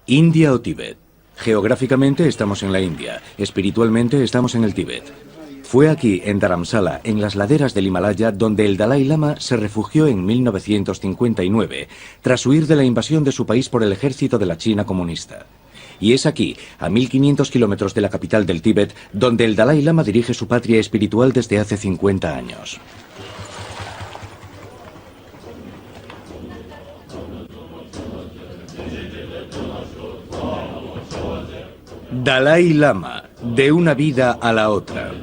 India o Tíbet. Geográficamente estamos en la India, espiritualmente estamos en el Tíbet. Fue aquí, en Dharamsala, en las laderas del Himalaya, donde el Dalai Lama se refugió en 1959, tras huir de la invasión de su país por el ejército de la China comunista. Y es aquí, a 1500 kilómetros de la capital del Tíbet, donde el Dalai Lama dirige su patria espiritual desde hace 50 años. Dalai Lama, de una vida a la otra.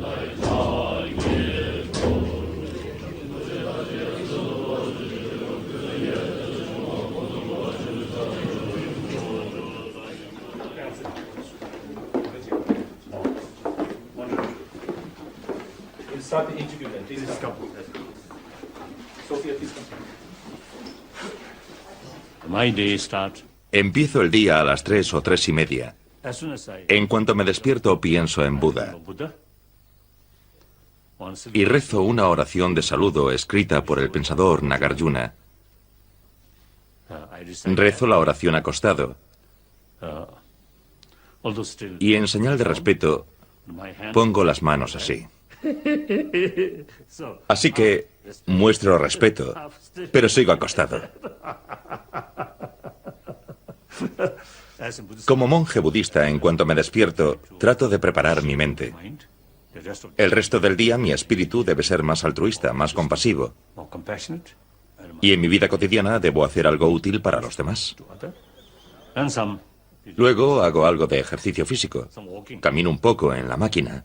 Empiezo el día a las 3 o 3:30. En cuanto me despierto, pienso en Buda. Y rezo una oración de saludo escrita por el pensador Nagarjuna. Rezo la oración acostado. Y en señal de respeto, pongo las manos así. Así que muestro respeto, pero sigo acostado. Como monje budista, en cuanto me despierto, trato de preparar mi mente. El resto del día mi espíritu debe ser más altruista, más compasivo. Y en mi vida cotidiana debo hacer algo útil para los demás. Luego hago algo de ejercicio físico. Camino un poco en la máquina.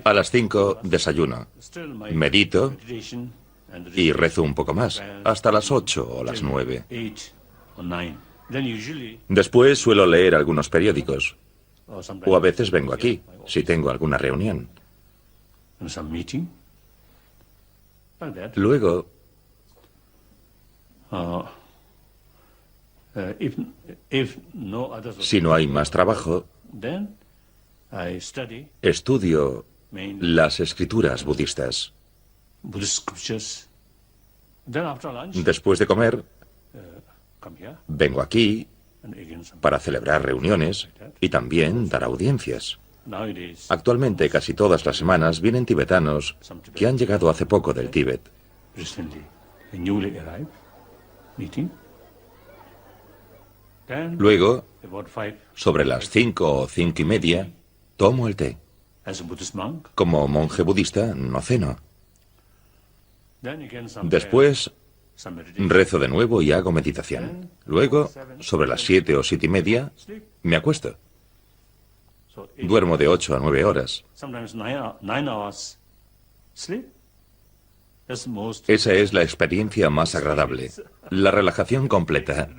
A las 5 desayuno. Medito y rezo un poco más, hasta las 8 o las 9. Después suelo leer algunos periódicos. O a veces vengo aquí, si tengo alguna reunión. Luego, si no hay más trabajo, estudio las escrituras budistas. Después de comer, vengo aquí para celebrar reuniones y también dar audiencias. Actualmente, casi todas las semanas, vienen tibetanos que han llegado hace poco del Tíbet. Luego, sobre las 5 o 5:30, tomo el té. Como monje budista, no ceno. Después, rezo de nuevo y hago meditación. Luego, sobre las 7 o 7:30, me acuesto. Duermo de 8 a 9 horas. Esa es la experiencia más agradable, la relajación completa.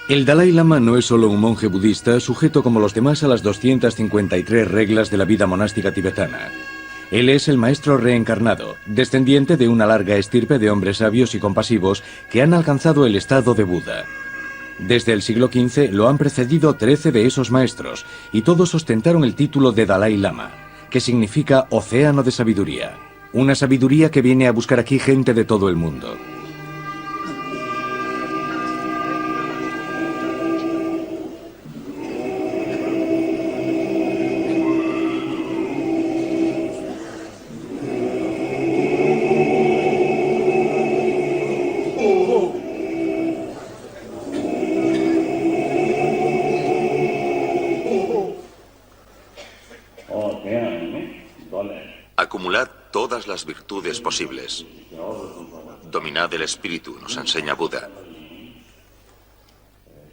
El Dalai Lama no es solo un monje budista sujeto como los demás a las 253 reglas de la vida monástica tibetana. Él es el maestro reencarnado, descendiente de una larga estirpe de hombres sabios y compasivos que han alcanzado el estado de Buda. Desde el siglo XV lo han precedido 13 de esos maestros, y todos ostentaron el título de Dalai Lama, que significa océano de sabiduría. Una sabiduría que viene a buscar aquí gente de todo el mundo. Acumulad todas las virtudes posibles. Dominad el espíritu, nos enseña Buda.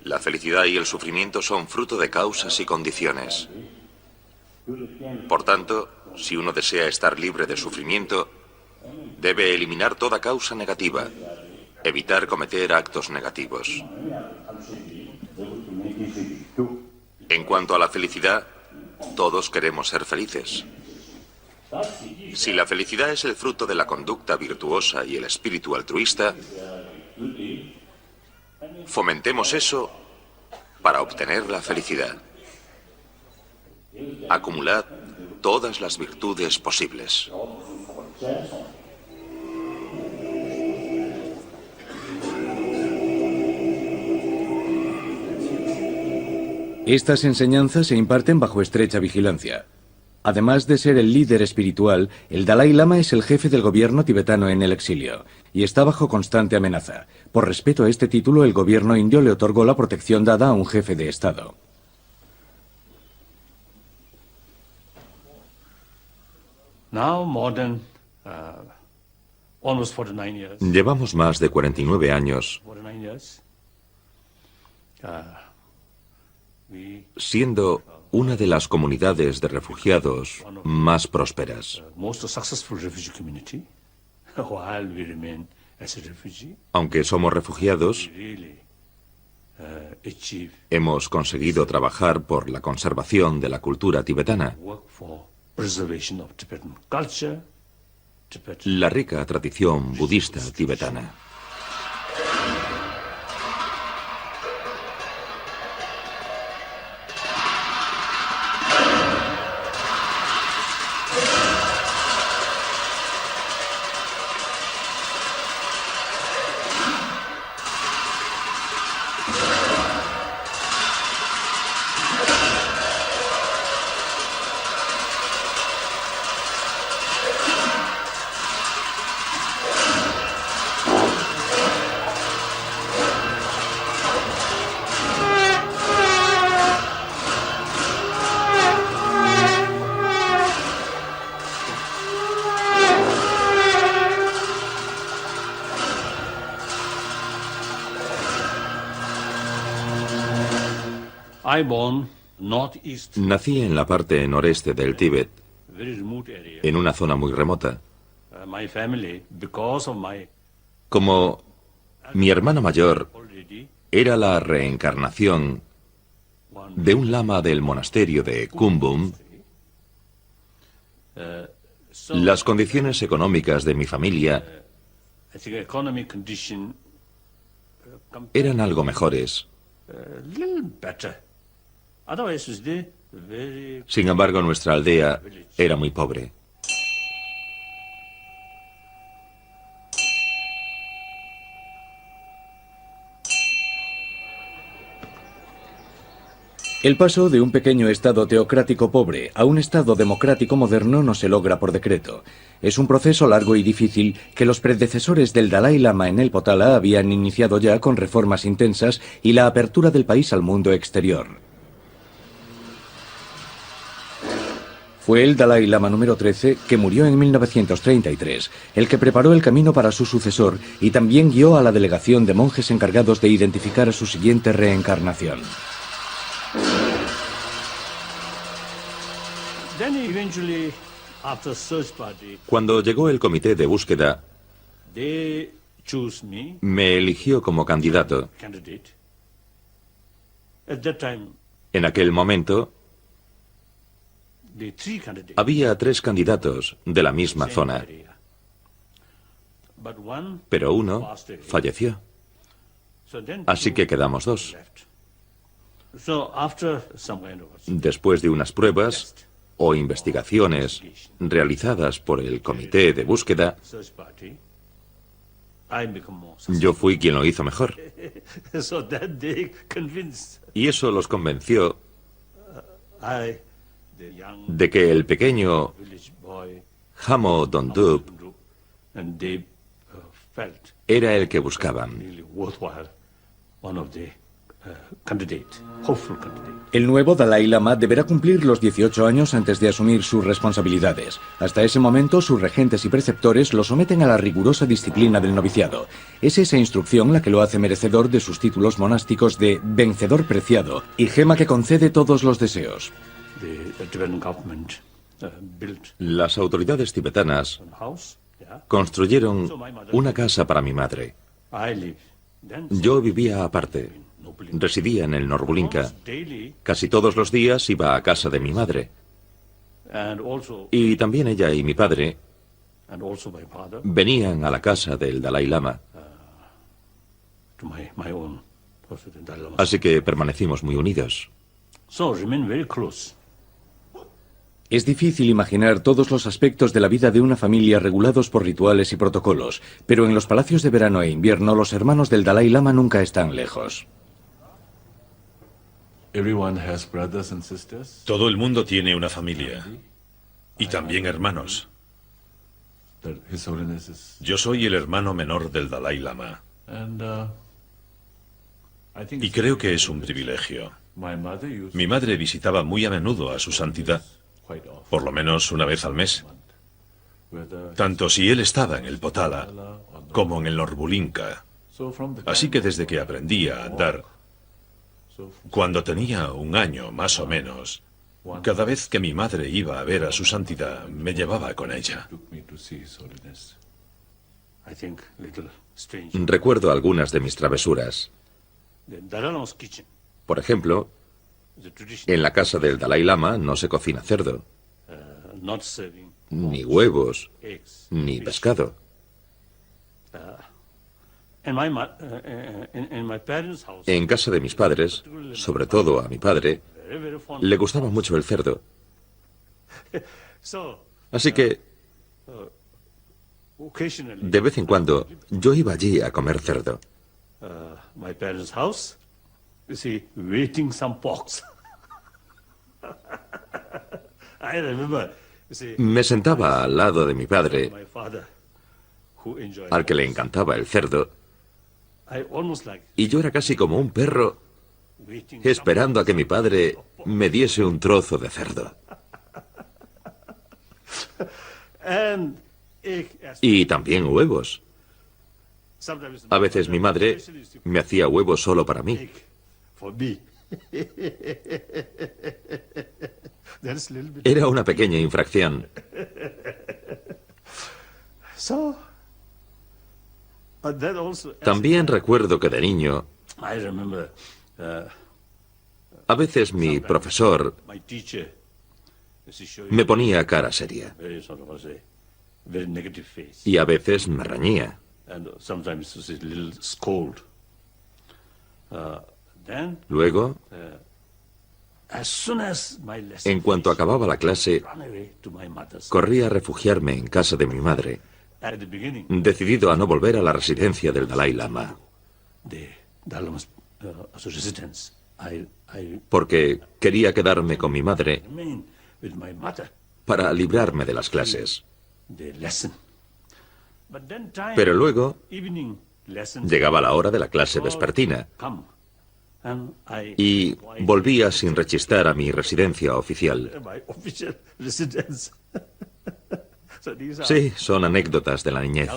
La felicidad y el sufrimiento son fruto de causas y condiciones. Por tanto, si uno desea estar libre de sufrimiento, debe eliminar toda causa negativa, evitar cometer actos negativos. En cuanto a la felicidad, todos queremos ser felices. Si la felicidad es el fruto de la conducta virtuosa y el espíritu altruista, fomentemos eso para obtener la felicidad. Acumulad todas las virtudes posibles. Estas enseñanzas se imparten bajo estrecha vigilancia. Además de ser el líder espiritual, el Dalai Lama es el jefe del gobierno tibetano en el exilio y está bajo constante amenaza. Por respeto a este título, el gobierno indio le otorgó la protección dada a un jefe de Estado. Llevamos más de 49 años siendo una de las comunidades de refugiados más prósperas. Aunque somos refugiados, hemos conseguido trabajar por la conservación de la cultura tibetana, la rica tradición budista tibetana. Nací en la parte noreste del Tíbet, en una zona muy remota. Como mi hermano mayor era la reencarnación de un lama del monasterio de Kumbum, las condiciones económicas de mi familia eran algo mejores. Sin embargo, nuestra aldea era muy pobre. El paso de un pequeño estado teocrático pobre a un estado democrático moderno no se logra por decreto. Es un proceso largo y difícil que los predecesores del Dalai Lama en el Potala habían iniciado ya con reformas intensas y la apertura del país al mundo exterior. Fue el Dalai Lama número 13, que murió en 1933, el que preparó el camino para su sucesor y también guió a la delegación de monjes encargados de identificar a su siguiente reencarnación. Cuando llegó el comité de búsqueda, me eligió como candidato. En aquel momento, había 3 candidatos de la misma zona, pero uno falleció, así que quedamos 2. Después de unas pruebas o investigaciones realizadas por el comité de búsqueda, yo fui quien lo hizo mejor. Y eso los convenció de que el pequeño Hamo Dondup era el que buscaban. El nuevo Dalai Lama deberá cumplir los 18 años antes de asumir sus responsabilidades. Hasta ese momento, sus regentes y preceptores lo someten a la rigurosa disciplina del noviciado. Es esa instrucción la que lo hace merecedor de sus títulos monásticos de vencedor preciado y gema que concede todos los deseos. Las autoridades tibetanas construyeron una casa para mi madre. Yo vivía aparte. Residía en el Norbulinka. Casi todos los días iba a casa de mi madre. Y también ella y mi padre venían a la casa del Dalai Lama. Así que permanecimos muy unidos. Es difícil imaginar todos los aspectos de la vida de una familia regulados por rituales y protocolos, pero en los palacios de verano e invierno los hermanos del Dalai Lama nunca están lejos. Todo el mundo tiene una familia y también hermanos. Yo soy el hermano menor del Dalai Lama y creo que es un privilegio. Mi madre visitaba muy a menudo a su santidad, por lo menos una vez al mes. Tanto si él estaba en el Potala como en el Norbulinka. Así que desde que aprendí a andar, cuando tenía un año más o menos, cada vez que mi madre iba a ver a su santidad, me llevaba con ella. Recuerdo algunas de mis travesuras. Por ejemplo, en la casa del Dalai Lama no se cocina cerdo, ni huevos, ni pescado. En casa de mis padres, sobre todo a mi padre, le gustaba mucho el cerdo. Así que, de vez en cuando, yo iba allí a comer cerdo. Me sentaba al lado de mi padre, al que le encantaba el cerdo, y yo era casi como un perro esperando a que mi padre me diese un trozo de cerdo. Y también huevos. A veces mi madre me hacía huevos solo para mí. Era una pequeña infracción. También recuerdo que de niño, a veces mi profesor me ponía cara seria y a veces me reñía. Luego, en cuanto acababa la clase, corría a refugiarme en casa de mi madre, decidido a no volver a la residencia del Dalai Lama, porque quería quedarme con mi madre para librarme de las clases. Pero luego llegaba la hora de la clase vespertina y volvía sin rechistar a mi residencia oficial. Sí, son anécdotas de la niñez.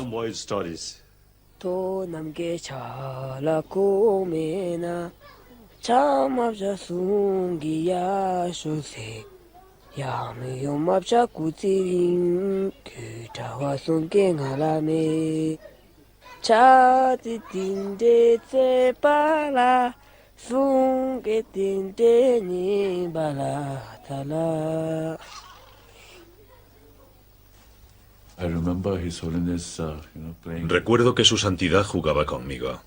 Recuerdo que su santidad jugaba conmigo.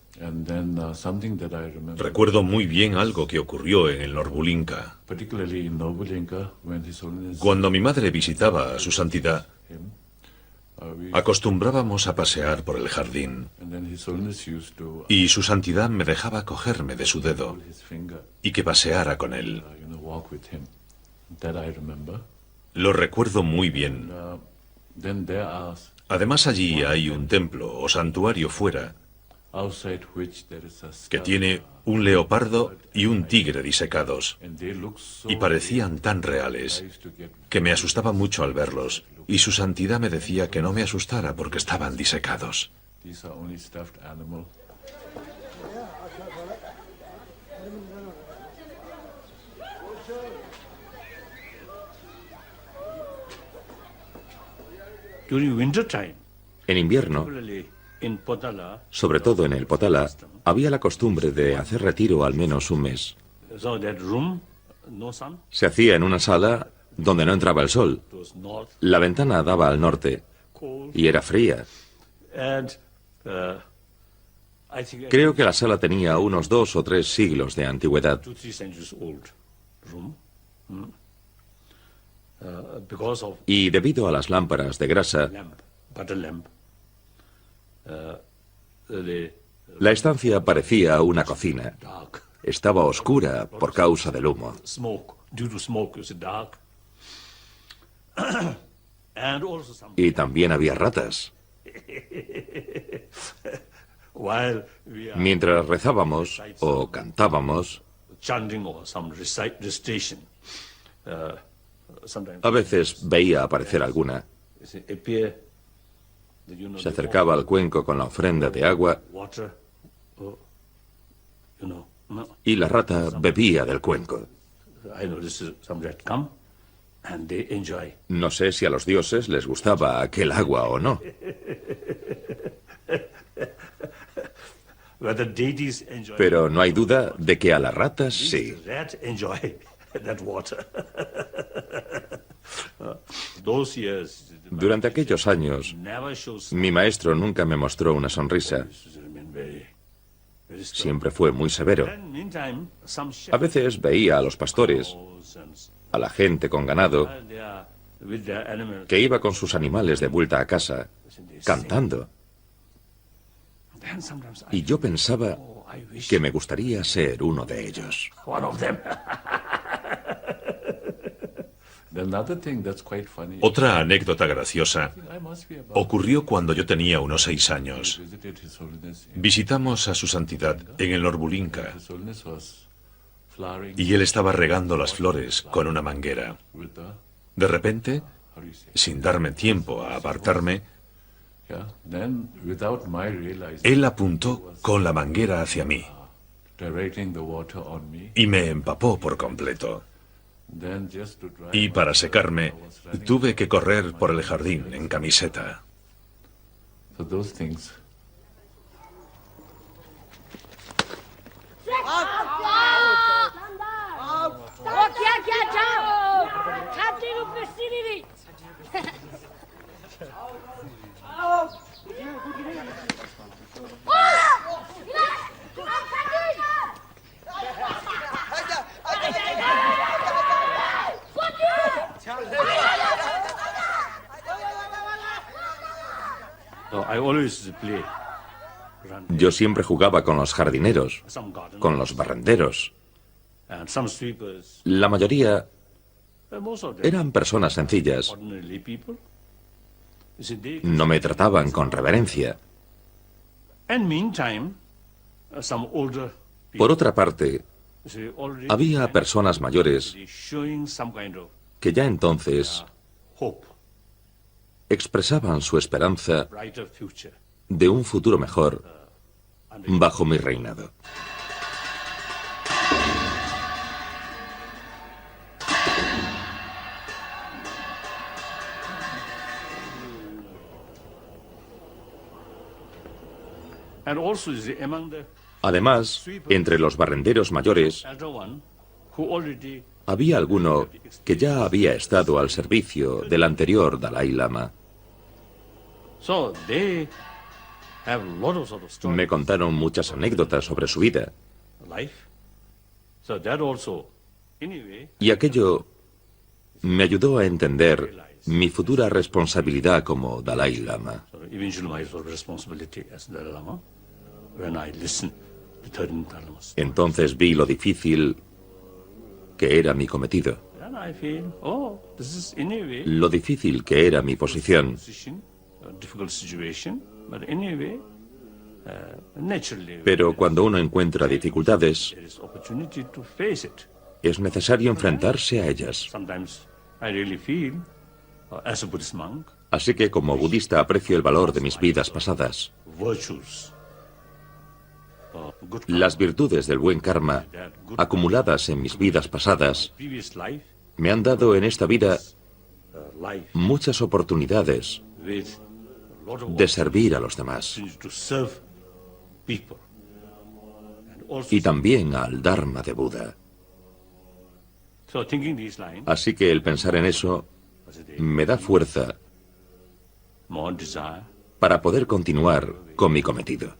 Recuerdo muy bien algo que ocurrió en el Norbulinka. Cuando mi madre visitaba a su santidad, acostumbrábamos a pasear por el jardín y su santidad me dejaba cogerme de su dedo y que paseara con él. Lo recuerdo muy bien. Además, allí hay un templo o santuario fuera que tiene un leopardo y un tigre disecados, y parecían tan reales que me asustaba mucho al verlos, y su santidad me decía que no me asustara porque estaban disecados. En invierno, sobre todo en el Potala, había la costumbre de hacer retiro al menos un mes. Se hacía en una sala donde no entraba el sol. La ventana daba al norte y era fría. Creo que la sala tenía unos 2 o 3 siglos de antigüedad. Y debido a las lámparas de grasa, la estancia parecía una cocina, estaba oscura por causa del humo. Y también había ratas. Mientras rezábamos o cantábamos, a veces veía aparecer alguna. Se acercaba al cuenco con la ofrenda de agua y la rata bebía del cuenco. No sé si a los dioses les gustaba aquel agua o no. Pero no hay duda de que a las ratas sí. Durante aquellos años, mi maestro nunca me mostró una sonrisa. Siempre fue muy severo. A veces veía a los pastores, a la gente con ganado, que iba con sus animales de vuelta a casa, cantando. Y yo pensaba que me gustaría ser uno de ellos. Otra anécdota graciosa ocurrió cuando yo tenía unos 6 años. Visitamos a su santidad en el Norbulinka y él estaba regando las flores con una manguera. De repente, sin darme tiempo a apartarme, él apuntó con la manguera hacia mí y me empapó por completo. Y para secarme, tuve que correr por el jardín en camiseta. Yo siempre jugaba con los jardineros, con los barrenderos. La mayoría eran personas sencillas. No me trataban con reverencia. Por otra parte, había personas mayores que ya entonces expresaban su esperanza de un futuro mejor bajo mi reinado. Además, entre los barrenderos mayores, había alguno que ya había estado al servicio del anterior Dalai Lama. Me contaron muchas anécdotas sobre su vida. Y aquello me ayudó a entender mi futura responsabilidad como Dalai Lama. Entonces vi lo difícil que era mi cometido, lo difícil que era mi posición. Pero cuando uno encuentra dificultades, es necesario enfrentarse a ellas. Así que como budista aprecio el valor de mis vidas pasadas. Las virtudes del buen karma, acumuladas en mis vidas pasadas, me han dado en esta vida muchas oportunidades de servir a los demás. Y también al Dharma de Buda. Así que el pensar en eso me da fuerza para poder continuar con mi cometido.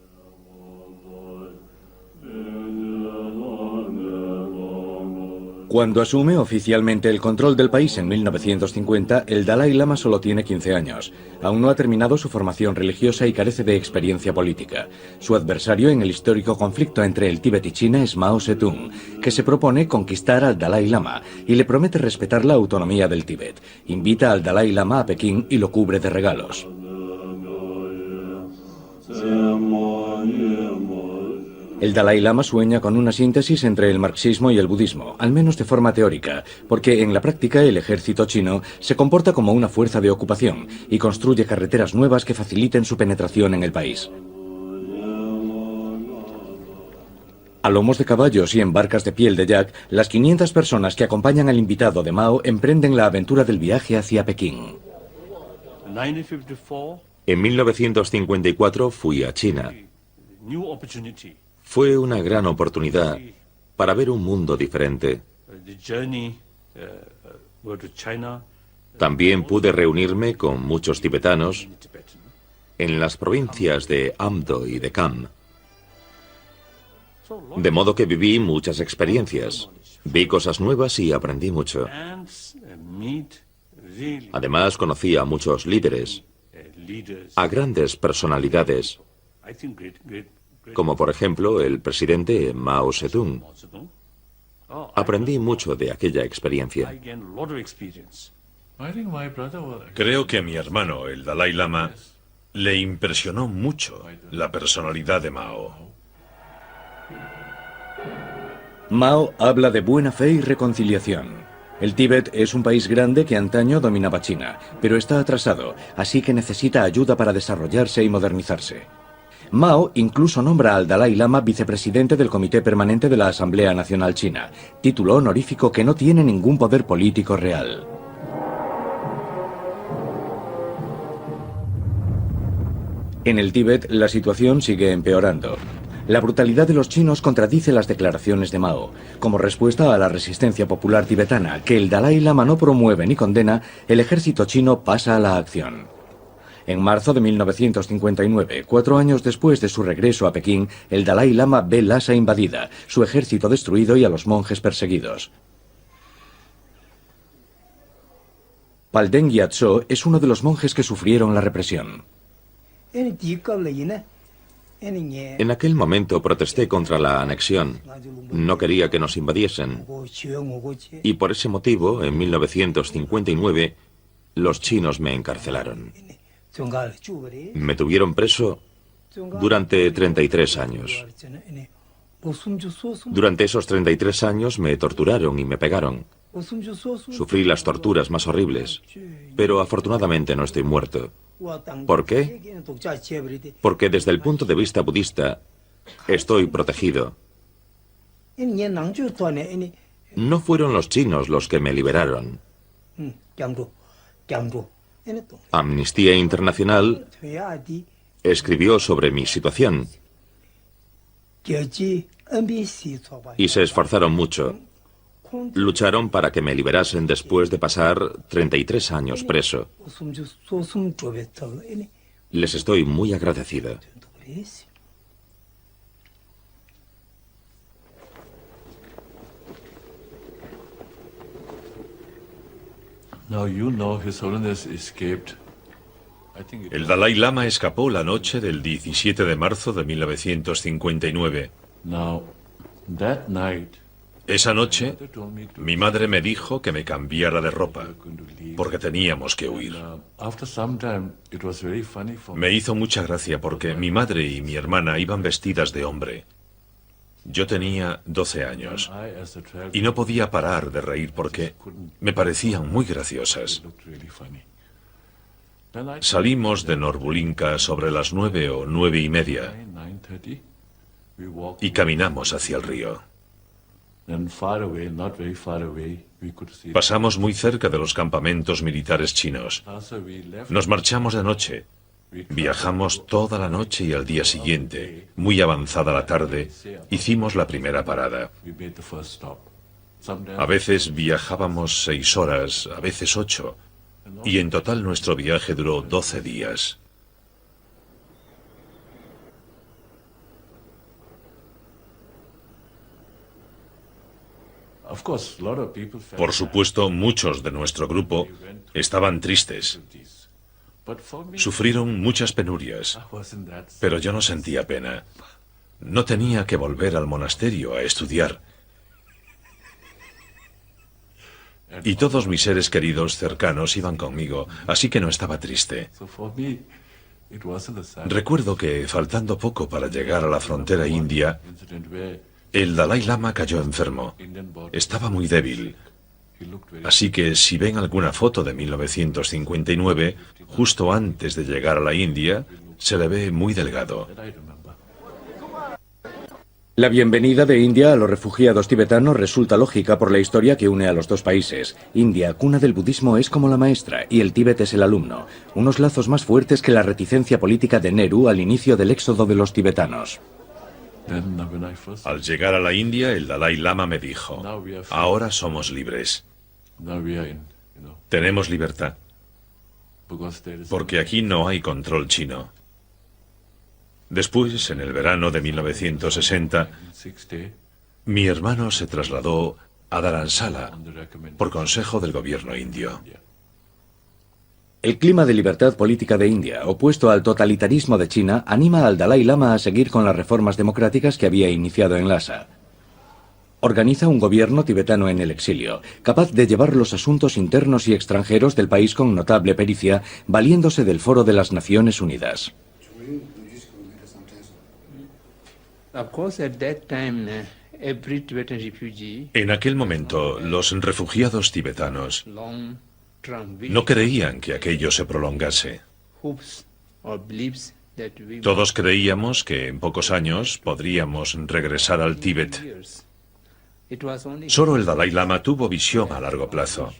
Cuando asume oficialmente el control del país en 1950, el Dalai Lama solo tiene 15 años. Aún no ha terminado su formación religiosa y carece de experiencia política. Su adversario en el histórico conflicto entre el Tíbet y China es Mao Zedong, que se propone conquistar al Dalai Lama y le promete respetar la autonomía del Tíbet. Invita al Dalai Lama a Pekín y lo cubre de regalos. El Dalai Lama sueña con una síntesis entre el marxismo y el budismo, al menos de forma teórica, porque en la práctica el ejército chino se comporta como una fuerza de ocupación y construye carreteras nuevas que faciliten su penetración en el país. A lomos de caballos y en barcas de piel de yak, las 500 personas que acompañan al invitado de Mao emprenden la aventura del viaje hacia Pekín. En 1954 fui a China. Fue una gran oportunidad para ver un mundo diferente. También pude reunirme con muchos tibetanos en las provincias de Amdo y de Kham. De modo que viví muchas experiencias, vi cosas nuevas y aprendí mucho. Además conocí a muchos líderes, a grandes personalidades, como por ejemplo el presidente Mao Zedong. Aprendí mucho de aquella experiencia. Creo que a mi hermano, el Dalai Lama, le impresionó mucho la personalidad de Mao. Mao habla de buena fe y reconciliación. El Tíbet es un país grande que antaño dominaba China, pero está atrasado, así que necesita ayuda para desarrollarse y modernizarse. Mao incluso nombra al Dalai Lama vicepresidente del Comité Permanente de la Asamblea Nacional China, título honorífico que no tiene ningún poder político real. En el Tíbet, la situación sigue empeorando. La brutalidad de los chinos contradice las declaraciones de Mao. Como respuesta a la resistencia popular tibetana, que el Dalai Lama no promueve ni condena, el ejército chino pasa a la acción. En marzo de 1959, 4 años después de su regreso a Pekín, el Dalai Lama ve Lhasa invadida, su ejército destruido y a los monjes perseguidos. Palden Gyatso es uno de los monjes que sufrieron la represión. En aquel momento protesté contra la anexión. No quería que nos invadiesen. Y por ese motivo, en 1959, los chinos me encarcelaron. Me tuvieron preso durante 33 años. Durante esos 33 años me torturaron y me pegaron. Sufrí las torturas más horribles, pero afortunadamente no estoy muerto. ¿Por qué? Porque desde el punto de vista budista estoy protegido. No fueron los chinos los que me liberaron. Amnistía Internacional escribió sobre mi situación y se esforzaron mucho. Lucharon para que me liberasen después de pasar 33 años preso. Les estoy muy agradecido. El Dalai Lama escapó la noche del 17 de marzo de 1959. Esa noche, mi madre me dijo que me cambiara de ropa, porque teníamos que huir. Me hizo mucha gracia porque mi madre y mi hermana iban vestidas de hombre. Yo tenía 12 años y no podía parar de reír porque me parecían muy graciosas. Salimos de Norbulinka sobre las 9 o 9:30 y caminamos hacia el río. Pasamos muy cerca de los campamentos militares chinos. Nos marchamos de noche. Viajamos toda la noche y al día siguiente, muy avanzada la tarde, hicimos la primera parada. A veces viajábamos 6 horas, a veces 8, y en total nuestro viaje duró 12 días. Por supuesto, muchos de nuestro grupo estaban tristes. Sufrieron muchas penurias, pero yo no sentía pena. No tenía que volver al monasterio a estudiar. Y todos mis seres queridos cercanos iban conmigo, así que no estaba triste. Recuerdo que, faltando poco para llegar a la frontera india, el Dalai Lama cayó enfermo. Estaba muy débil. Así que si ven alguna foto de 1959, justo antes de llegar a la India, se le ve muy delgado. La bienvenida de India a los refugiados tibetanos resulta lógica por la historia que une a los dos países. India, cuna del budismo, es como la maestra y el Tíbet es el alumno. Unos lazos más fuertes que la reticencia política de Nehru al inicio del éxodo de los tibetanos. Al llegar a la India, el Dalai Lama me dijo, ahora somos libres. Tenemos libertad. Porque aquí no hay control chino. Después, en el verano de 1960, mi hermano se trasladó a Dharamsala por consejo del gobierno indio. El clima de libertad política de India, opuesto al totalitarismo de China, anima al Dalai Lama a seguir con las reformas democráticas que había iniciado en Lhasa. Organiza un gobierno tibetano en el exilio, capaz de llevar los asuntos internos y extranjeros del país con notable pericia, valiéndose del Foro de las Naciones Unidas. En aquel momento, los refugiados tibetanos no creían que aquello se prolongase. Todos creíamos que en pocos años podríamos regresar al Tíbet. Solo el Dalai Lama tuvo visión a largo plazo.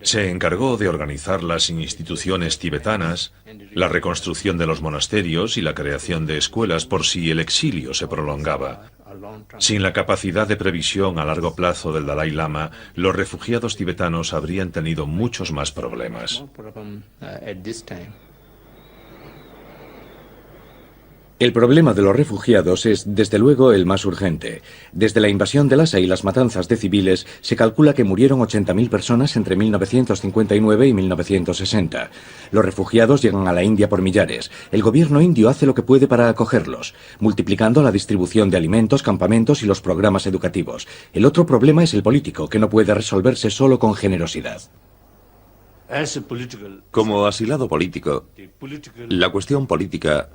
Se encargó de organizar las instituciones tibetanas, la reconstrucción de los monasterios y la creación de escuelas por si el exilio se prolongaba. Sin la capacidad de previsión a largo plazo del Dalai Lama, los refugiados tibetanos habrían tenido muchos más problemas. El problema de los refugiados es, desde luego, el más urgente. Desde la invasión de Lhasa y las matanzas de civiles, se calcula que murieron 80.000 personas entre 1959 y 1960. Los refugiados llegan a la India por millares. El gobierno indio hace lo que puede para acogerlos, multiplicando la distribución de alimentos, campamentos y los programas educativos. El otro problema es el político, que no puede resolverse solo con generosidad. Como asilado político, la cuestión política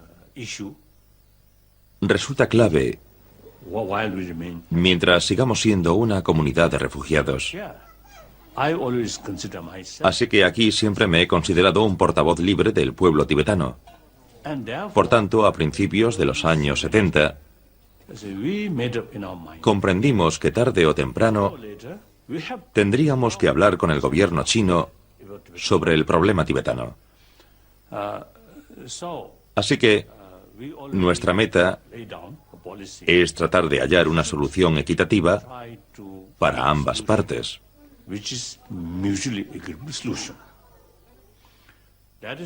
resulta clave mientras sigamos siendo una comunidad de refugiados. Así que aquí siempre me he considerado un portavoz libre del pueblo tibetano. Por tanto, a principios de los años 70, comprendimos que tarde o temprano tendríamos que hablar con el gobierno chino sobre el problema tibetano. Así que nuestra meta es tratar de hallar una solución equitativa para ambas partes.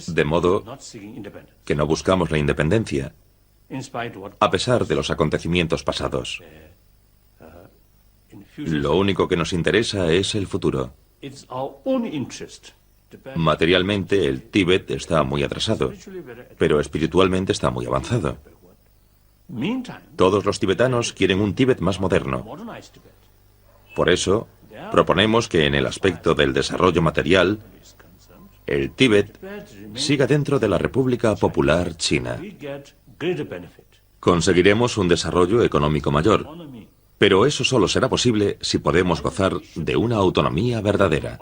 De modo que no buscamos la independencia, a pesar de los acontecimientos pasados. Lo único que nos interesa es el futuro. Materialmente, el Tíbet está muy atrasado, pero espiritualmente está muy avanzado. Todos los tibetanos quieren un Tíbet más moderno. Por eso, proponemos que en el aspecto del desarrollo material, el Tíbet siga dentro de la República Popular China. Conseguiremos un desarrollo económico mayor, pero eso solo será posible si podemos gozar de una autonomía verdadera.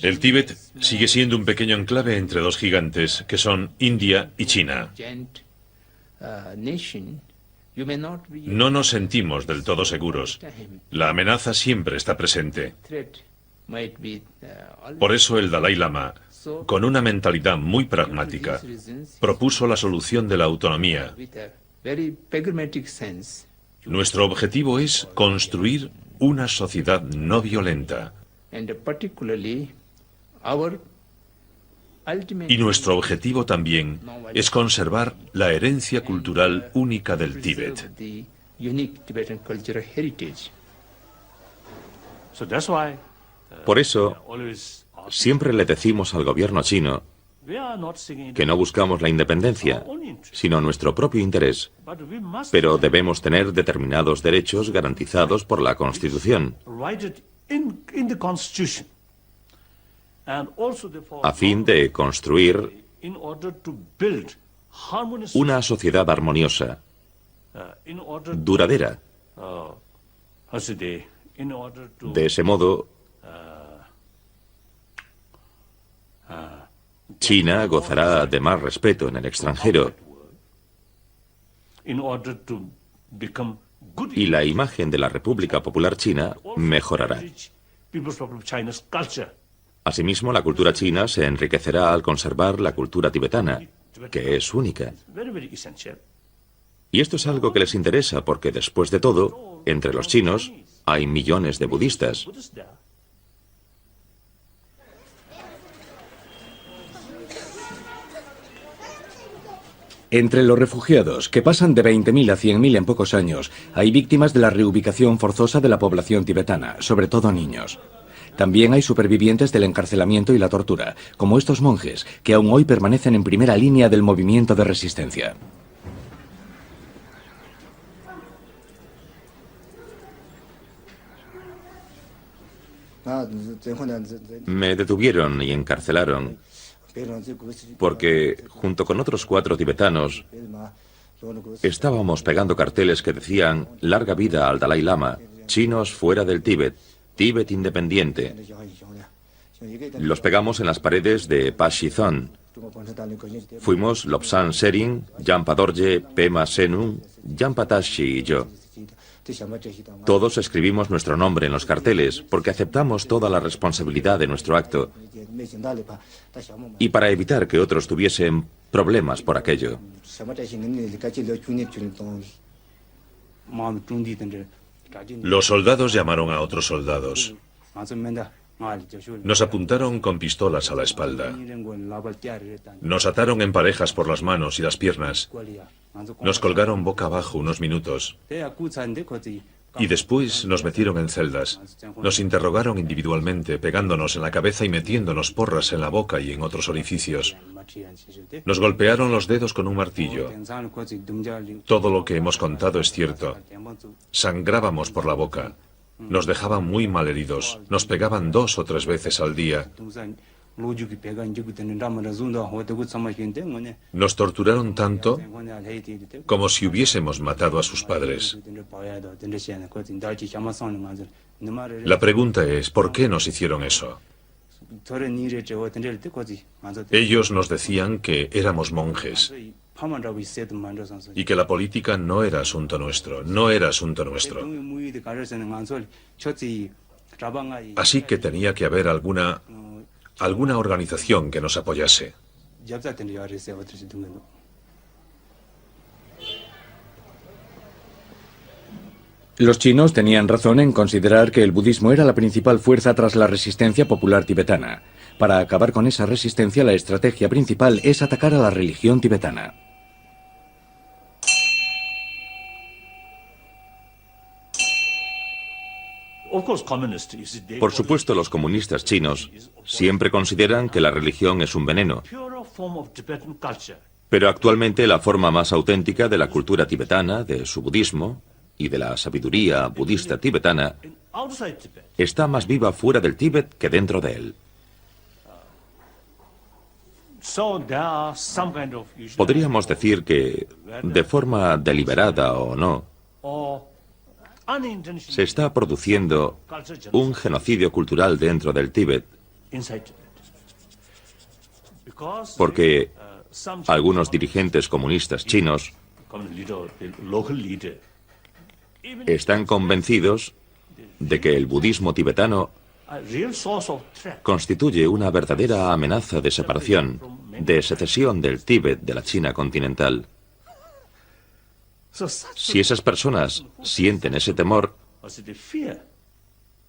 El Tíbet sigue siendo un pequeño enclave entre dos gigantes, que son India y China. No nos sentimos del todo seguros. La amenaza siempre está presente. Por eso el Dalai Lama, con una mentalidad muy pragmática, propuso la solución de la autonomía. Nuestro objetivo es construir una sociedad no violenta. Y nuestro objetivo también es conservar la herencia cultural única del Tíbet. Por eso, siempre le decimos al gobierno chino que no buscamos la independencia, sino nuestro propio interés, pero debemos tener determinados derechos garantizados por la Constitución, a fin de construir una sociedad armoniosa, duradera. De ese modo, China gozará de más respeto en el extranjero y la imagen de la República Popular China mejorará. Asimismo, la cultura china se enriquecerá al conservar la cultura tibetana, que es única. Y esto es algo que les interesa porque, después de todo, entre los chinos hay millones de budistas. Entre los refugiados, que pasan de 20.000 a 100.000 en pocos años, hay víctimas de la reubicación forzosa de la población tibetana, sobre todo niños. También hay supervivientes del encarcelamiento y la tortura, como estos monjes, que aún hoy permanecen en primera línea del movimiento de resistencia. Me detuvieron y encarcelaron porque, junto con otros 4 tibetanos, estábamos pegando carteles que decían «Larga vida al Dalai Lama, chinos fuera del Tíbet, Tíbet independiente». Los pegamos en las paredes de Pashizon. Fuimos Lobsang Sering, Jampa Dorje, Pema Senun, Jampa Tashi y yo. Todos escribimos nuestro nombre en los carteles porque aceptamos toda la responsabilidad de nuestro acto y para evitar que otros tuviesen problemas por aquello. Los soldados llamaron a otros soldados. Nos apuntaron con pistolas a la espalda. Nos ataron en parejas por las manos y las piernas. Nos colgaron boca abajo unos minutos. Y después nos metieron en celdas. Nos interrogaron individualmente, pegándonos en la cabeza y metiéndonos porras en la boca y en otros orificios. Nos golpearon los dedos con un martillo. Todo lo que hemos contado es cierto. Sangrábamos por la boca. Nos dejaban muy mal heridos. Nos pegaban 2 o 3 veces al día. Nos torturaron tanto como si hubiésemos matado a sus padres. La pregunta es, ¿por qué nos hicieron eso? Ellos nos decían que éramos monjes y que la política no era asunto nuestro, no era asunto nuestro. Así que tenía que haber alguna organización que nos apoyase. Los chinos tenían razón en considerar que el budismo era la principal fuerza tras la resistencia popular tibetana. Para acabar con esa resistencia, la estrategia principal es atacar a la religión tibetana. Por supuesto, los comunistas chinos siempre consideran que la religión es un veneno. Pero actualmente la forma más auténtica de la cultura tibetana, de su budismo y de la sabiduría budista tibetana está más viva fuera del Tíbet que dentro de él. Podríamos decir que, de forma deliberada o no, se está produciendo un genocidio cultural dentro del Tíbet, porque algunos dirigentes comunistas chinos están convencidos de que el budismo tibetano constituye una verdadera amenaza de separación, de secesión del Tíbet de la China continental. Si esas personas sienten ese temor,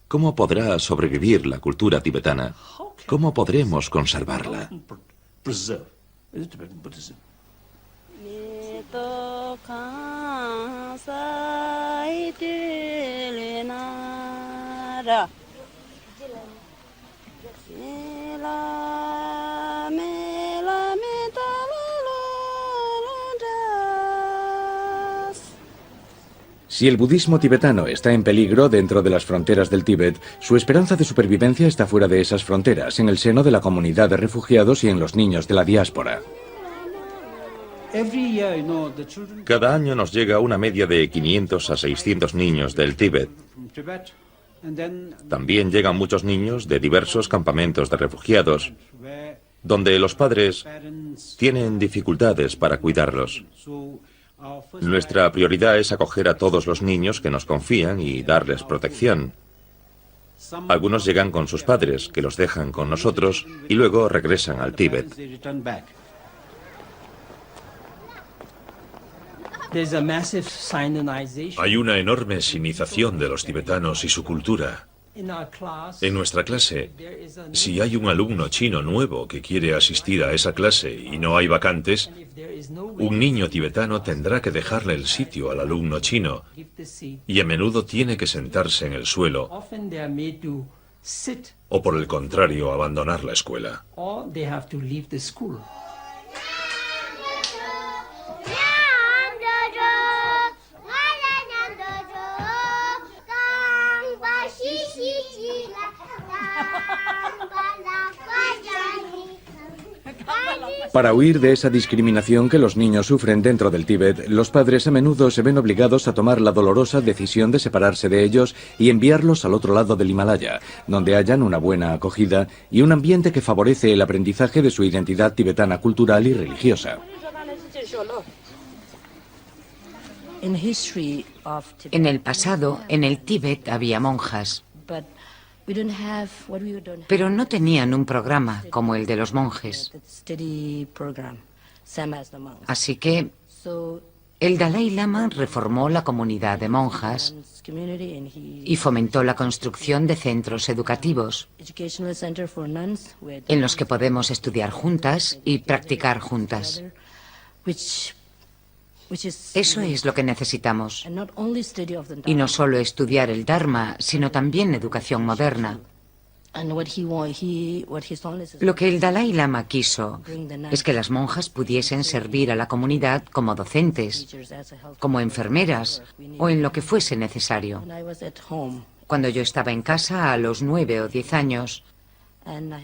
¿cómo podrá sobrevivir la cultura tibetana? ¿Cómo podremos conservarla? Si el budismo tibetano está en peligro dentro de las fronteras del Tíbet, su esperanza de supervivencia está fuera de esas fronteras, en el seno de la comunidad de refugiados y en los niños de la diáspora. Cada año nos llega una media de 500 a 600 niños del Tíbet. También llegan muchos niños de diversos campamentos de refugiados, donde los padres tienen dificultades para cuidarlos. Nuestra prioridad es acoger a todos los niños que nos confían y darles protección. Algunos llegan con sus padres, que los dejan con nosotros, y luego regresan al Tíbet. Hay una enorme sinización de los tibetanos y su cultura. En nuestra clase, si hay un alumno chino nuevo que quiere asistir a esa clase y no hay vacantes, un niño tibetano tendrá que dejarle el sitio al alumno chino y a menudo tiene que sentarse en el suelo o, por el contrario, abandonar la escuela. Para huir de esa discriminación que los niños sufren dentro del Tíbet, los padres a menudo se ven obligados a tomar la dolorosa decisión de separarse de ellos y enviarlos al otro lado del Himalaya, donde hallan una buena acogida y un ambiente que favorece el aprendizaje de su identidad tibetana cultural y religiosa. En el pasado, en el Tíbet había monjas, pero no tenían un programa como el de los monjes. Así que el Dalai Lama reformó la comunidad de monjas y fomentó la construcción de centros educativos en los que podemos estudiar juntas y practicar juntas. Eso es lo que necesitamos. Y no solo estudiar el Dharma, sino también educación moderna. Lo que el Dalai Lama quiso es que las monjas pudiesen servir a la comunidad como docentes, como enfermeras o en lo que fuese necesario. Cuando yo estaba en casa a los 9 o 10 años,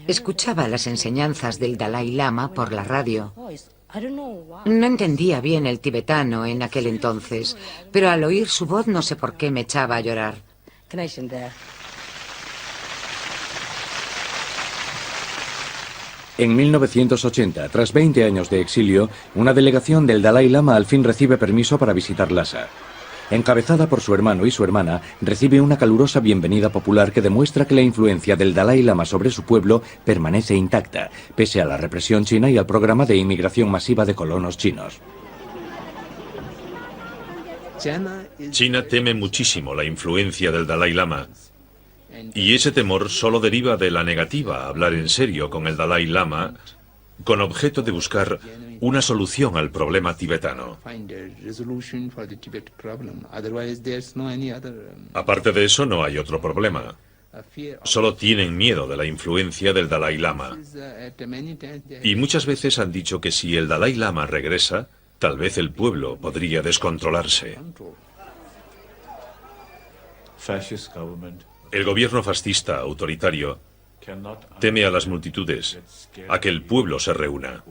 escuchaba las enseñanzas del Dalai Lama por la radio. No entendía bien el tibetano en aquel entonces, pero al oír su voz no sé por qué me echaba a llorar. En 1980, tras 20 años de exilio, una delegación del Dalai Lama al fin recibe permiso para visitar Lhasa. Encabezada por su hermano y su hermana, recibe una calurosa bienvenida popular que demuestra que la influencia del Dalai Lama sobre su pueblo permanece intacta, pese a la represión china y al programa de inmigración masiva de colonos chinos. China teme muchísimo la influencia del Dalai Lama, y ese temor solo deriva de la negativa a hablar en serio con el Dalai Lama con objeto de buscar una solución al problema tibetano. Aparte de eso, no hay otro problema. Solo tienen miedo de la influencia del Dalai Lama. Y muchas veces han dicho que si el Dalai Lama regresa, tal vez el pueblo podría descontrolarse. El gobierno fascista autoritario teme a las multitudes, a que el pueblo se reúna.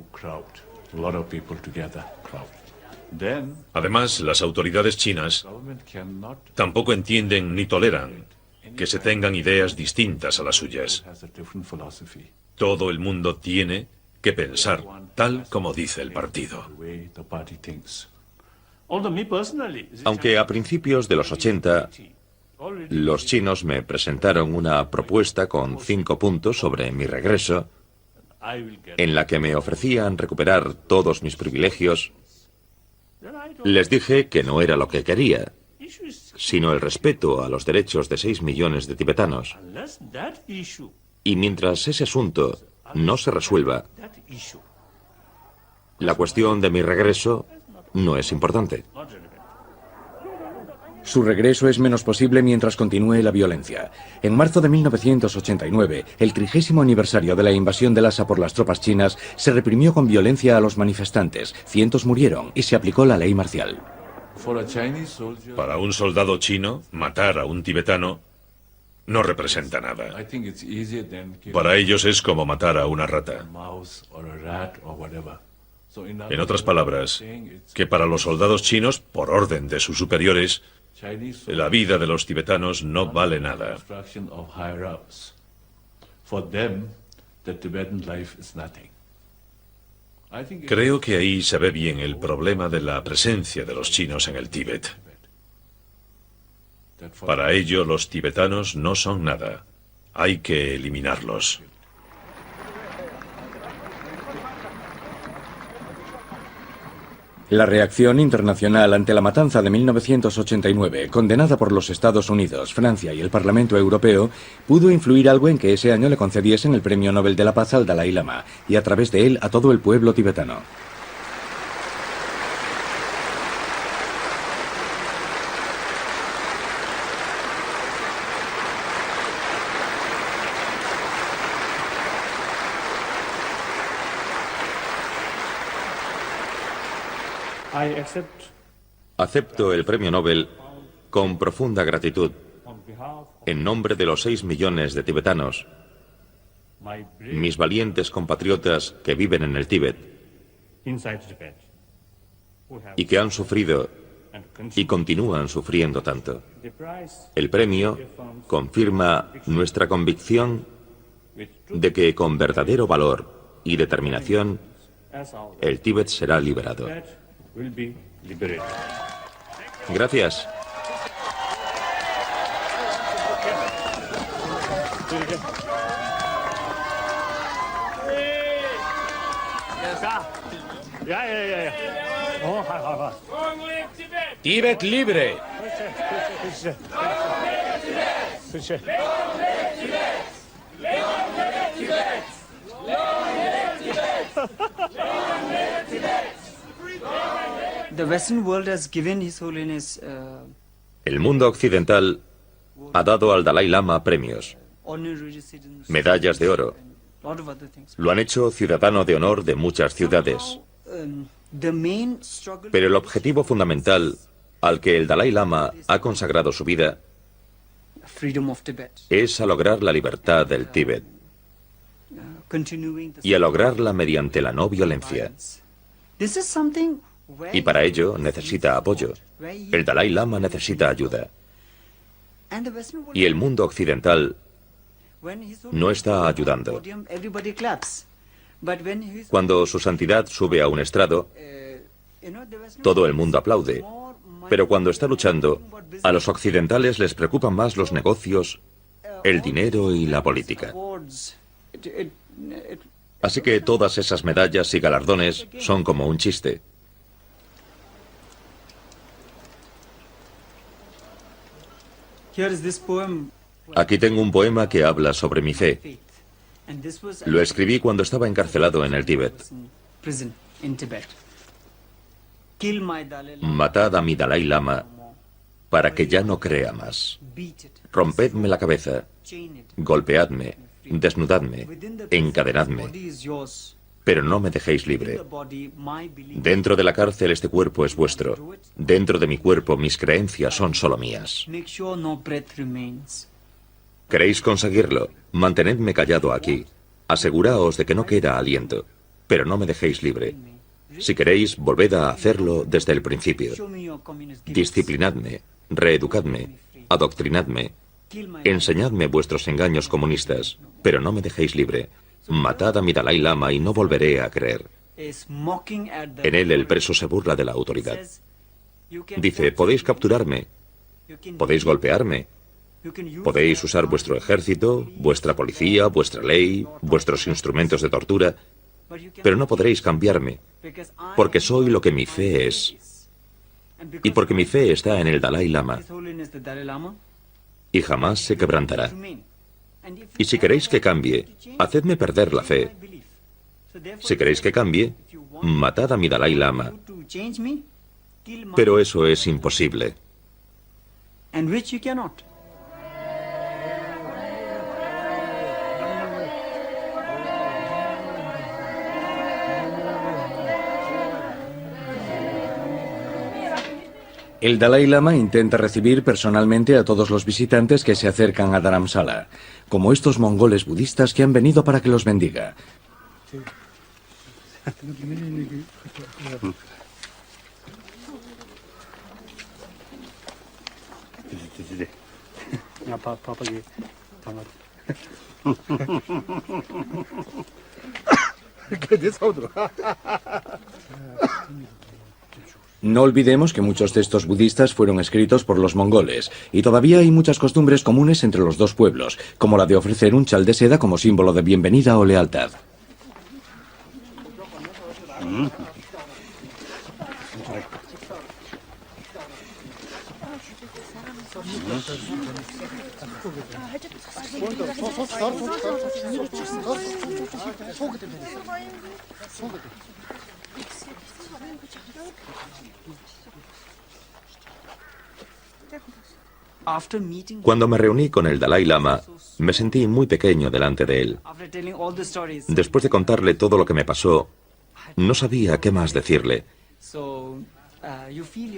Además, las autoridades chinas tampoco entienden ni toleran que se tengan ideas distintas a las suyas. Todo el mundo tiene que pensar tal como dice el partido. Aunque a principios de los 80, los chinos me presentaron una propuesta con 5 puntos sobre mi regreso, en la que me ofrecían recuperar todos mis privilegios, les dije que no era lo que quería, sino el respeto a los derechos de 6 millones de tibetanos. Y mientras ese asunto no se resuelva, la cuestión de mi regreso no es importante. Su regreso es menos posible mientras continúe la violencia. En marzo de 1989, el 30º aniversario de la invasión de Lhasa por las tropas chinas, se reprimió con violencia a los manifestantes, cientos murieron y se aplicó la ley marcial. Para un soldado chino, matar a un tibetano no representa nada. Para ellos es como matar a una rata. En otras palabras, que para los soldados chinos, por orden de sus superiores, la vida de los tibetanos no vale nada. Creo que ahí se ve bien el problema de la presencia de los chinos en el Tíbet. Para ello, los tibetanos no son nada. Hay que eliminarlos. La reacción internacional ante la matanza de 1989, condenada por los Estados Unidos, Francia y el Parlamento Europeo, pudo influir algo en que ese año le concediesen el Premio Nobel de la Paz al Dalai Lama y a través de él a todo el pueblo tibetano. Acepto el premio Nobel con profunda gratitud en nombre de los 6 millones de tibetanos, mis valientes compatriotas que viven en el Tíbet y que han sufrido y continúan sufriendo tanto. El premio confirma nuestra convicción de que con verdadero valor y determinación el Tíbet será liberado. Gracias. ¡Tíbet libre! El mundo occidental ha dado al Dalai Lama premios, medallas de oro. Lo han hecho ciudadano de honor de muchas ciudades. Pero el objetivo fundamental al que el Dalai Lama ha consagrado su vida es a lograr la libertad del Tíbet y a lograrla mediante la no violencia. Y para ello necesita apoyo. El Dalai Lama necesita ayuda. Y el mundo occidental no está ayudando. Cuando su santidad sube a un estrado, todo el mundo aplaude. Pero cuando está luchando, a los occidentales les preocupan más los negocios, el dinero y la política. Así que todas esas medallas y galardones son como un chiste. Aquí tengo un poema que habla sobre mi fe. Lo escribí cuando estaba encarcelado en el Tíbet. Matad a mi Dalai Lama para que ya no crea más. Rompedme la cabeza, golpeadme, desnudadme, encadenadme, pero no me dejéis libre. Dentro de la cárcel este cuerpo es vuestro. Dentro de mi cuerpo mis creencias son solo mías. ¿Queréis conseguirlo? Mantenedme callado aquí. Aseguraos de que no queda aliento, pero no me dejéis libre. Si queréis, volved a hacerlo desde el principio. Disciplinadme, reeducadme, adoctrinadme, enseñadme vuestros engaños comunistas, pero no me dejéis libre. Matad a mi Dalai Lama y no volveré a creer. En él el preso se burla de la autoridad. Dice, podéis capturarme, podéis golpearme, podéis usar vuestro ejército, vuestra policía, vuestra ley, vuestros instrumentos de tortura, pero no podréis cambiarme, porque soy lo que mi fe es. Y porque mi fe está en el Dalai Lama, y jamás se quebrantará. Y si queréis que cambie, hacedme perder la fe. Si queréis que cambie, matad a mi Dalai Lama. Pero eso es imposible. El Dalai Lama intenta recibir personalmente a todos los visitantes que se acercan a Dharamsala, como estos mongoles budistas que han venido para que los bendiga. No olvidemos que muchos textos budistas fueron escritos por los mongoles, y todavía hay muchas costumbres comunes entre los dos pueblos, como la de ofrecer un chal de seda como símbolo de bienvenida o lealtad. Cuando me reuní con el Dalai Lama, me sentí muy pequeño delante de él. Después de contarle todo lo que me pasó, no sabía qué más decirle.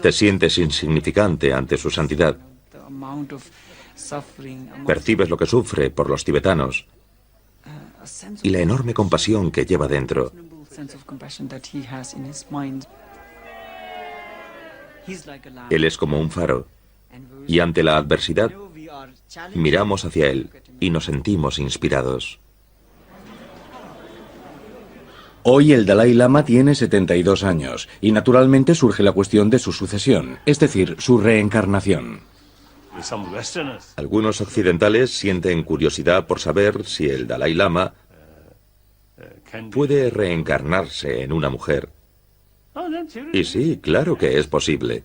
Te sientes insignificante ante su santidad. Percibes lo que sufre por los tibetanos y la enorme compasión que lleva dentro. Él es como un faro, y ante la adversidad miramos hacia él y nos sentimos inspirados. Hoy el Dalai Lama tiene 72 años, y naturalmente surge la cuestión de su sucesión, es decir, su reencarnación. Algunos occidentales sienten curiosidad por saber si el Dalai Lama puede reencarnarse en una mujer. Y sí, claro que es posible.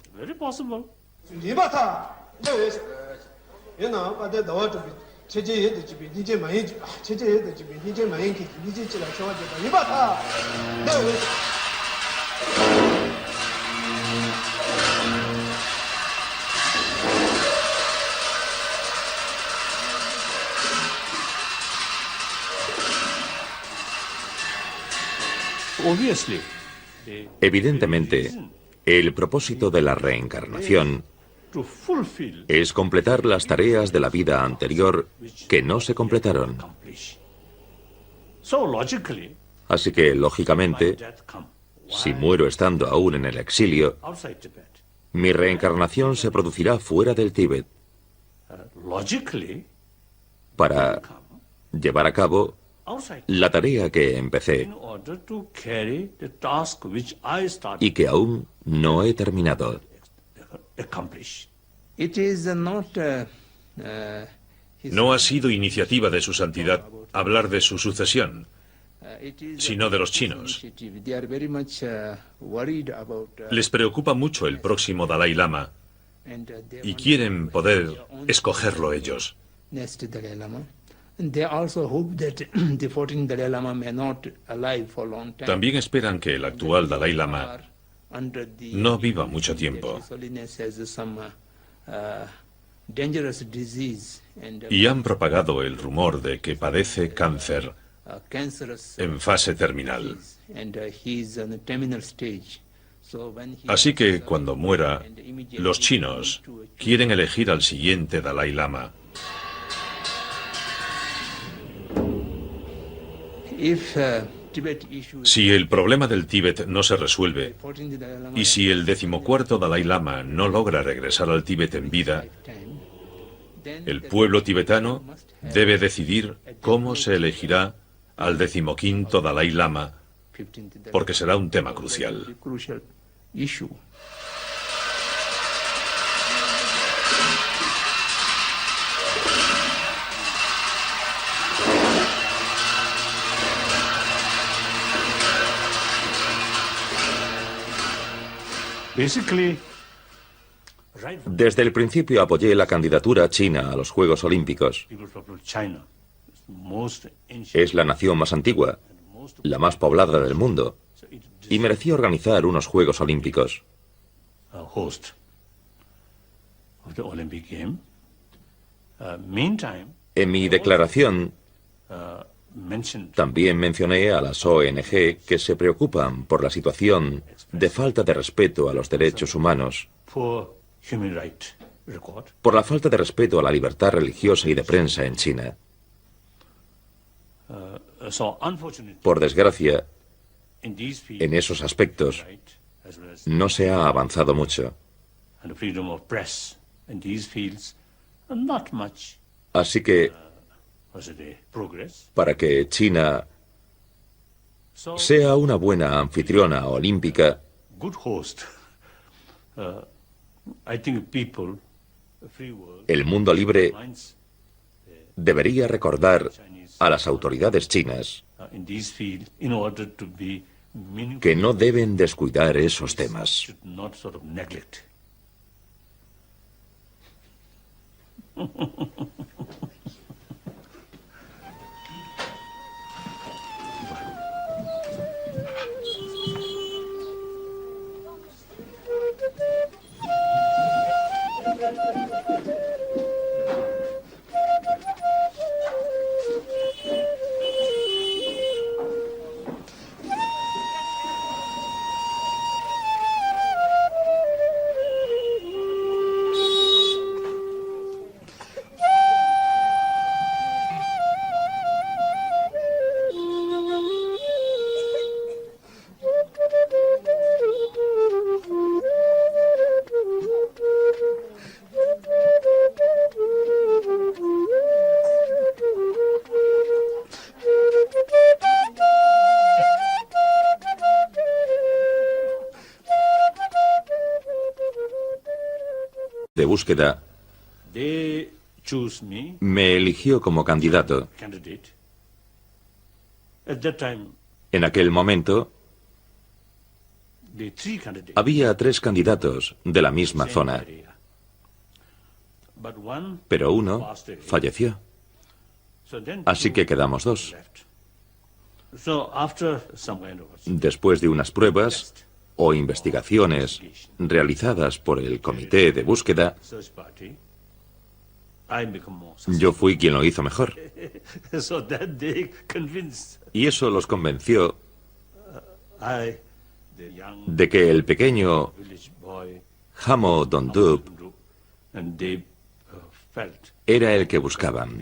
Evidentemente, el propósito de la reencarnación es completar las tareas de la vida anterior que no se completaron. Así que, lógicamente, si muero estando aún en el exilio, mi reencarnación se producirá fuera del Tíbet para llevar a cabo la tarea que empecé y que aún no he terminado. No ha sido iniciativa de su santidad hablar de su sucesión, sino de los chinos. Les preocupa mucho el próximo Dalai Lama y quieren poder escogerlo ellos. También esperan que el actual Dalai Lama no viva mucho tiempo. Y han propagado el rumor de que padece cáncer en fase terminal. Así que cuando muera, los chinos quieren elegir al siguiente Dalai Lama. Si el problema del Tíbet no se resuelve, y si el 14º Dalai Lama no logra regresar al Tíbet en vida, el pueblo tibetano debe decidir cómo se elegirá al 15º Dalai Lama, porque será un tema crucial. Desde el principio apoyé la candidatura china a los Juegos Olímpicos. Es la nación más antigua, la más poblada del mundo, y merecía organizar unos Juegos Olímpicos. En mi declaración también mencioné a las ONG que se preocupan por la situación de falta de respeto a los derechos humanos Por la falta de respeto a la libertad religiosa y de prensa en China. Por desgracia, en esos aspectos no se ha avanzado mucho. Así que, para que China sea una buena anfitriona olímpica, el mundo libre debería recordar a las autoridades chinas que no deben descuidar esos temas. De búsqueda me eligió como candidato. En aquel momento había 3 candidatos de la misma zona, pero uno falleció. Así que quedamos 2. Después de unas pruebas o investigaciones realizadas por el comité de búsqueda, yo fui quien lo hizo mejor. Y eso los convenció de que el pequeño Hamo Dondup era el que buscaban.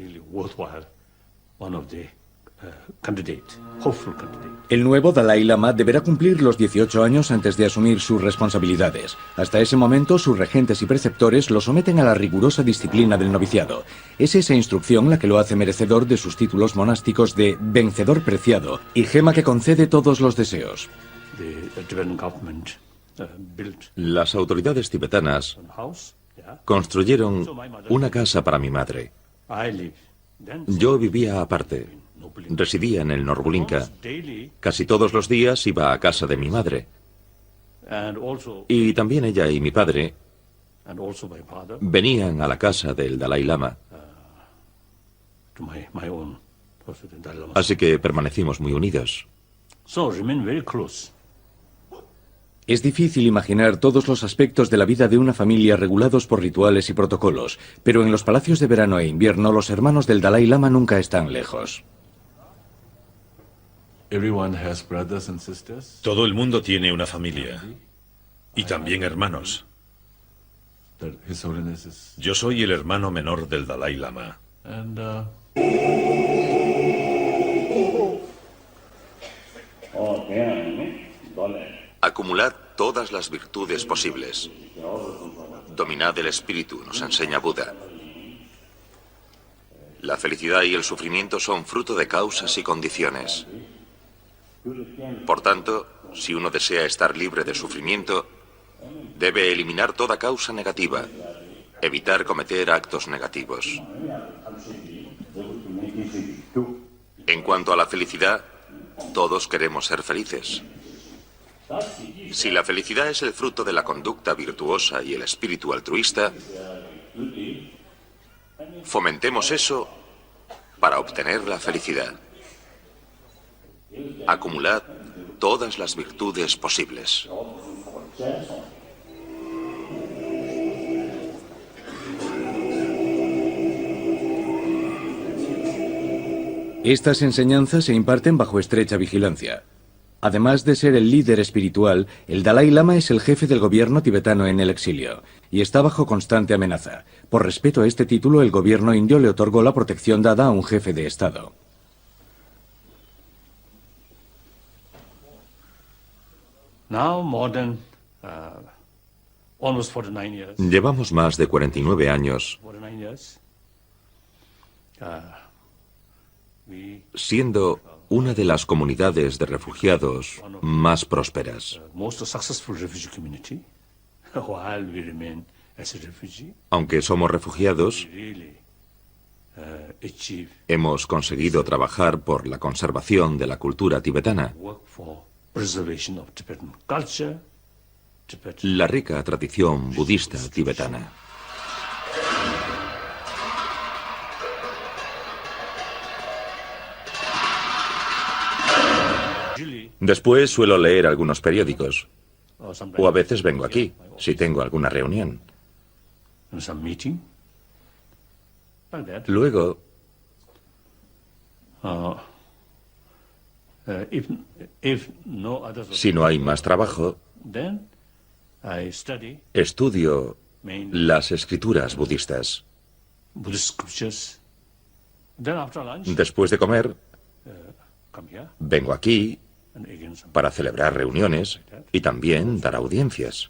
El nuevo Dalai Lama deberá cumplir los 18 años antes de asumir sus responsabilidades. Hasta ese momento, sus regentes y preceptores lo someten a la rigurosa disciplina del noviciado. Es esa instrucción la que lo hace merecedor de sus títulos monásticos de vencedor preciado y gema que concede todos los deseos. Las autoridades tibetanas construyeron una casa para mi madre. Yo vivía aparte. Residía en el Norbulinka. Casi todos los días iba a casa de mi madre. Y también ella y mi padre venían a la casa del Dalai Lama. Así que permanecimos muy unidos. Es difícil imaginar todos los aspectos de la vida de una familia regulados por rituales y protocolos, pero en los palacios de verano e invierno los hermanos del Dalai Lama nunca están lejos. Todo el mundo tiene una familia y también hermanos. Yo soy el hermano menor del Dalai Lama. Acumulad todas las virtudes posibles. Dominad el espíritu, nos enseña Buda. La felicidad y el sufrimiento son fruto de causas y condiciones. Por tanto, si uno desea estar libre de sufrimiento, debe eliminar toda causa negativa, evitar cometer actos negativos. En cuanto a la felicidad, todos queremos ser felices. Si la felicidad es el fruto de la conducta virtuosa y el espíritu altruista, fomentemos eso para obtener la felicidad. Acumulad todas las virtudes posibles. Estas enseñanzas se imparten bajo estrecha vigilancia. Además de ser el líder espiritual, el Dalai Lama es el jefe del gobierno tibetano en el exilio y está bajo constante amenaza. Por respeto a este título, el gobierno indio le otorgó la protección dada a un jefe de Estado. Llevamos más de 49 años siendo una de las comunidades de refugiados más prósperas. Aunque somos refugiados, hemos conseguido trabajar por la conservación de la cultura tibetana, la rica tradición budista tibetana. Después suelo leer algunos periódicos, o a veces vengo aquí, si tengo alguna reunión. Luego, si no hay más trabajo, estudio las escrituras budistas. Después de comer, vengo aquí para celebrar reuniones y también dar audiencias.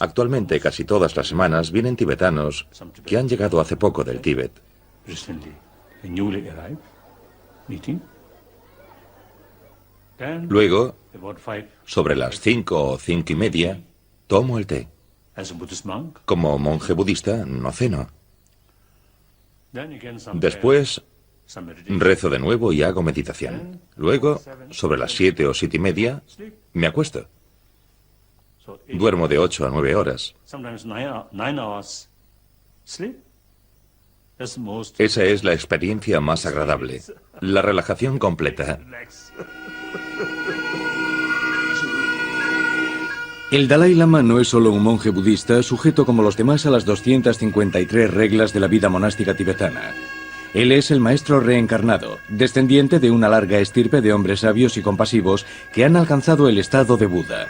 Actualmente, casi todas las semanas vienen tibetanos que han llegado hace poco del Tíbet. Luego, sobre las 5 o 5:30, tomo el té. Como monje budista, no ceno. Después, rezo de nuevo y hago meditación. Luego, sobre las 7 o 7:30, me acuesto. Duermo de 8 a 9 horas. Esa es la experiencia más agradable, la relajación completa. El Dalai Lama no es solo un monje budista sujeto como los demás a las 253 reglas de la vida monástica tibetana. Él es el maestro reencarnado, descendiente de una larga estirpe de hombres sabios y compasivos que han alcanzado el estado de Buda.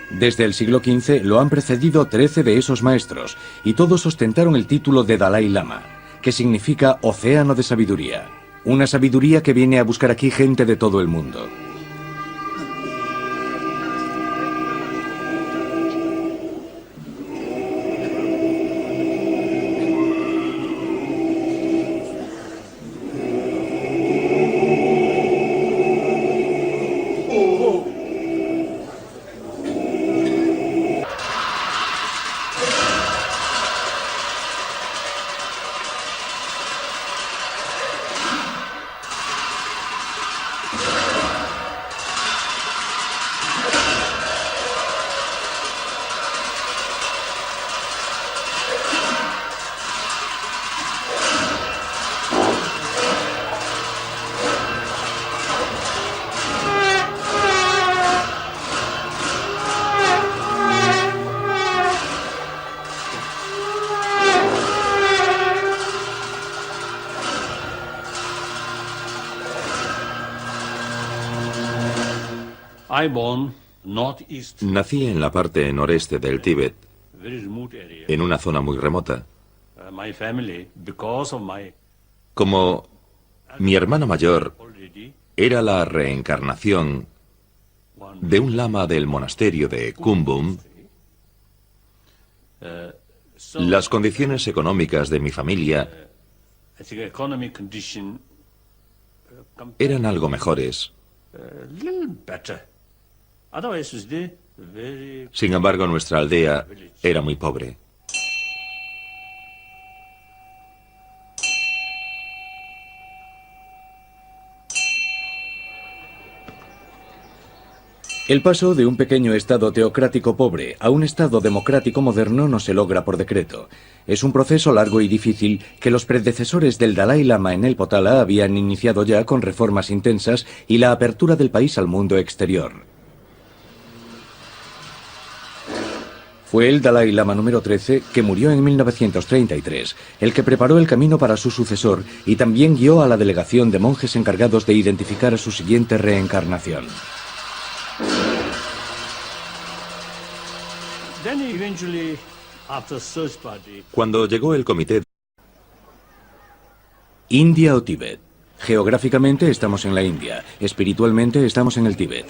Desde el siglo XV lo han precedido 13 de esos maestros y todos ostentaron el título de Dalai Lama, que significa océano de sabiduría. Una sabiduría que viene a buscar aquí gente de todo el mundo. Nací en la parte noreste del Tíbet, en una zona muy remota. Como mi hermano mayor era la reencarnación de un lama del monasterio de Kumbum, las condiciones económicas de mi familia eran algo mejores. Sin embargo, nuestra aldea era muy pobre. El paso de un pequeño estado teocrático pobre a un estado democrático moderno no se logra por decreto. Es un proceso largo y difícil que los predecesores del Dalai Lama en el Potala habían iniciado ya con reformas intensas y la apertura del país al mundo exterior. Fue el Dalai Lama número 13, que murió en 1933, el que preparó el camino para su sucesor y también guió a la delegación de monjes encargados de identificar a su siguiente reencarnación. Cuando llegó el comité... India o Tíbet. Geográficamente estamos en la India, espiritualmente estamos en el Tíbet.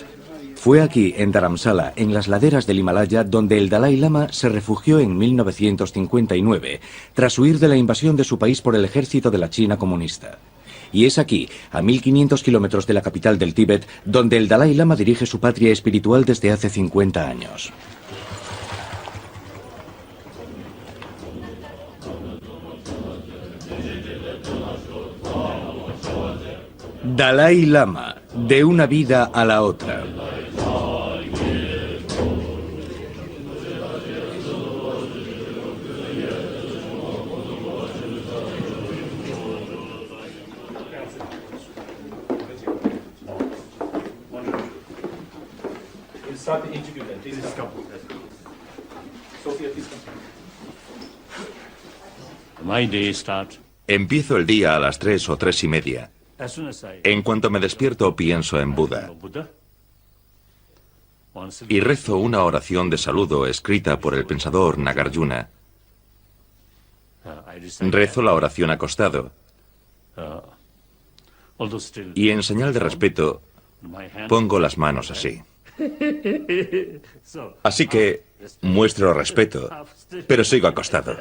Fue aquí, en Dharamsala, en las laderas del Himalaya, donde el Dalai Lama se refugió en 1959, tras huir de la invasión de su país por el ejército de la China comunista. Y es aquí, a 1500 kilómetros de la capital del Tíbet, donde el Dalai Lama dirige su patria espiritual desde hace 50 años. Dalai Lama, de una vida a la otra. Empiezo el día a las 3 o 3:30. En cuanto me despierto, pienso en Buda. Y rezo una oración de saludo escrita por el pensador Nagarjuna. Rezo la oración acostado. Y en señal de respeto, pongo las manos así. Así que muestro respeto, pero sigo acostado.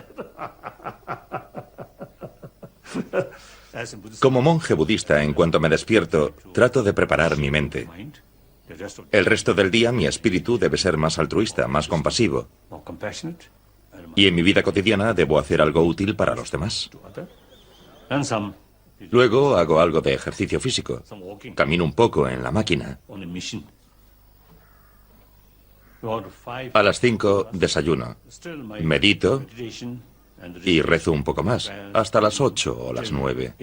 Como monje budista, en cuanto me despierto, trato de preparar mi mente. El resto del día mi espíritu debe ser más altruista, más compasivo. Y en mi vida cotidiana debo hacer algo útil para los demás. Luego hago algo de ejercicio físico. Camino un poco en la máquina. A las 5 desayuno. Medito. Y rezo un poco más, hasta las 8 o las 9.